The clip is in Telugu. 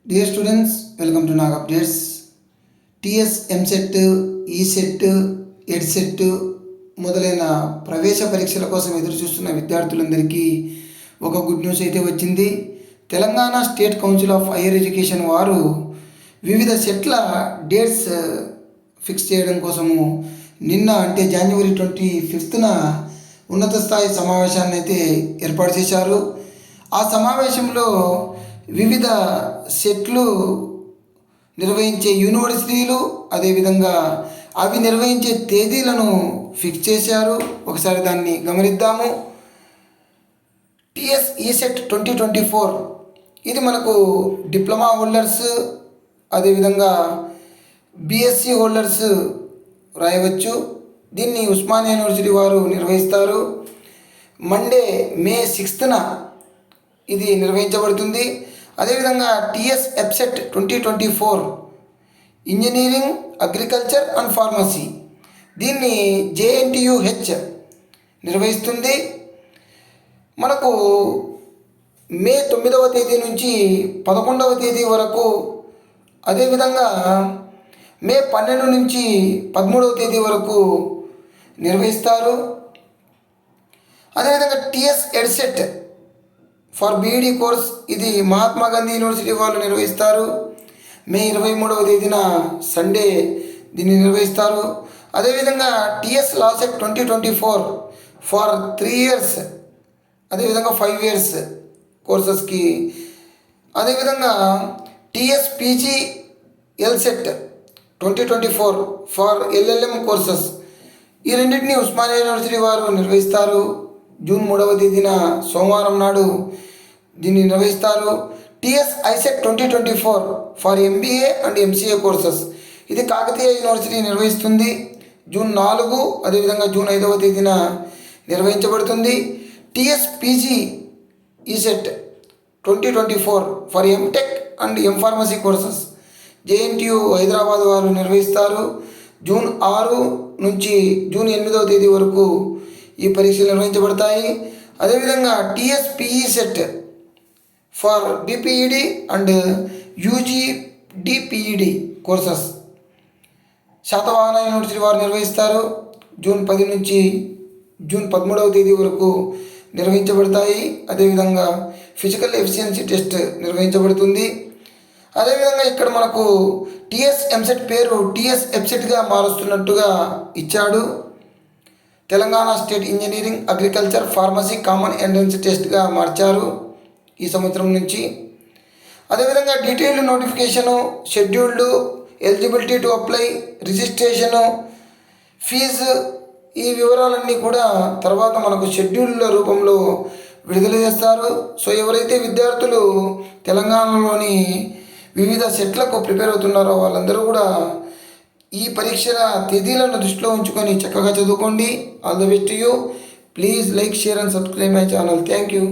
Dear students, welcome to Nag Updates. TS EAMCET, ECET, EdCET మొదలైన ప్రవేశ పరీక్షల కోసం ఎదురు చూస్తున్న విద్యార్థులందరికీ ఒక గుడ్ న్యూస్ అయితే వచ్చింది. Telangana state council of higher education వారు వివిధ సెట్ల డేట్స్ ఫిక్స్ చేయడం కోసము నిన్న అంటే జనవరి 25న ఉన్నత స్థాయి సమావేశాన్ని అయితే ఏర్పాటు చేశారు. ఆ సమావేశంలో వివిధ సెట్లు నిర్వహించే యూనివర్సిటీలు అదేవిధంగా అవి నిర్వహించే తేదీలను ఫిక్స్ చేశారు. ఒకసారి దాన్ని గమనిద్దాము. టీఎస్ ఈసెట్ 2024 ఇది మనకు డిప్లొమా హోల్డర్స్ అదేవిధంగా బీఎస్సీ హోల్డర్స్ రాయవచ్చు. దీన్ని ఉస్మానియా యూనివర్సిటీ వారు నిర్వహిస్తారు. మండే మే 6న ఇది నిర్వహించబడుతుంది. అదేవిధంగా TS EAPCET 2024 engineering, agriculture and pharmacy దీన్ని జేఎన్టీయూహెచ్ నిర్వహిస్తుంది. మనకు మే 9వ తేదీ నుంచి 11వ తేదీ వరకు, అదేవిధంగా మే 12 నుంచి 13వ తేదీ వరకు నిర్వహిస్తారు. అదేవిధంగా TS EdCET for B Ed course ఇది మహాత్మా గాంధీ యూనివర్సిటీ వాళ్ళు నిర్వహిస్తారు. మే 23వ తేదీన సండే దీన్ని నిర్వహిస్తారు. అదేవిధంగా టీఎస్ లాసెట్ 2024 ఫర్ 3 years అదేవిధంగా 5 years కోర్సెస్కి, అదేవిధంగా TS PG ఎల్సెట్ 2024 for LLM courses ఈ రెండింటినీ ఉస్మానియా యూనివర్సిటీ వారు నిర్వహిస్తారు. జూన్ 3వ తేదీన సోమవారం నాడు దీన్ని నిర్వహిస్తారు. TS ICET 2024 for MBA and MCA courses ఇది కాకతీయ యూనివర్సిటీ నిర్వహిస్తుంది. జూన్ 4 అదేవిధంగా జూన్ 5వ తేదీన నిర్వహించబడుతుంది. TS PG ECET 2024 for M Tech and M Pharmacy courses JNTU Hyderabad వారు నిర్వహిస్తారు. జూన్ 6 నుంచి జూన్ 8వ తేదీ వరకు ఈ పరీక్షలు నిర్వహించబడతాయి. అదేవిధంగా TS PE CET for BPEd and UGDPEd courses Satavahana university వారు నిర్వహిస్తారు. జూన్ 10 నుంచి జూన్ 13వ తేదీ వరకు నిర్వహించబడతాయి. అదేవిధంగా ఫిజికల్ ఎఫిషియన్సీ టెస్ట్ నిర్వహించబడుతుంది. అదేవిధంగా ఇక్కడ మనకు టీఎస్ ఎంసెట్ పేరు టీఎస్ ఎబ్సెట్గా మారుస్తున్నట్టుగా ఇచ్చాడు. Telangana state engineering, agriculture, pharmacy common entrance టెస్ట్గా మార్చారు ఈ సంవత్సరం నుంచి. అదేవిధంగా detailed notification, scheduled, eligibility to apply, registration, fee ఈ వివరాలన్నీ కూడా తర్వాత మనకు షెడ్యూల్ రూపంలో విడుదల చేస్తారు. సో ఎవరైతే విద్యార్థులు తెలంగాణలోని వివిధ సెట్లకు ప్రిపేర్ అవుతున్నారో వాళ్ళందరూ కూడా ఈ పరీక్షల తేదీలను దృష్టిలో ఉంచుకొని చక్కగా చదువుకోండి. All the best to you. Please like, share and subscribe my channel. Thank you.